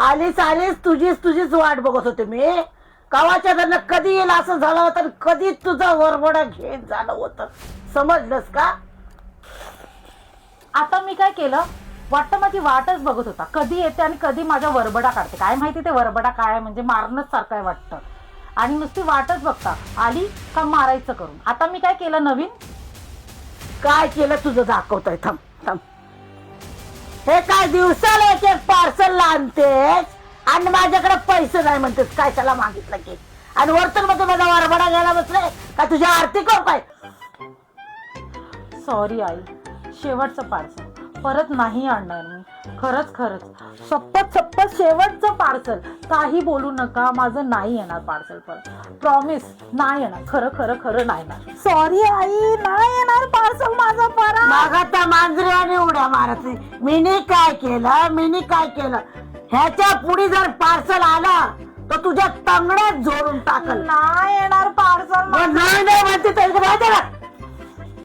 आलीच आलीच तुझीच वाट बघत होते मी. कवाच्या धरणं कधी येईल असं झालं होतं, कधी तुझा वरबडा घेत झालं होतं. समजलंस का? आता मी काय केलं, वाटतं माझी वाटच बघत होता कधी येते आणि कधी माझा वरबडा काढते. काय माहिती ते वरबडा काय म्हणजे मारणंच सारखं आहे वाटतं. आणि नुसती वाटच बघता आली का मारायचं करून. आता मी काय केलं नवीन, काय केलं तुझं दाखवतोय. थांब थांब. हे काय दिवसाला एक एक पार्सल आणतेस आणि माझ्याकडे पैसे नाही म्हणतेस. काय त्याला मागितलं की आणि वरतून मध्ये माझा वरबडा घ्यायला बसले का? तुझ्या आरती करू काय? सॉरी आई, शेवटचं पार्सल परत नाही आणणार मी. खरंच शपथ शेवटचं पार्सल. काही बोलू नका, माझं नाही येणार पार्सल परत. प्रॉमिस नाही येणार. खरं नाही येणार. सॉरी आई, नाही येणार पार्सल माझं परत. मागता मांजरे आणि उड्या मारत. मीनी काय केलं ह्याच्या पुढे जर पार्सल आला तर तुझ्या तंगड्यात जोडून टाकल. नाही येणार पार्सल. नाही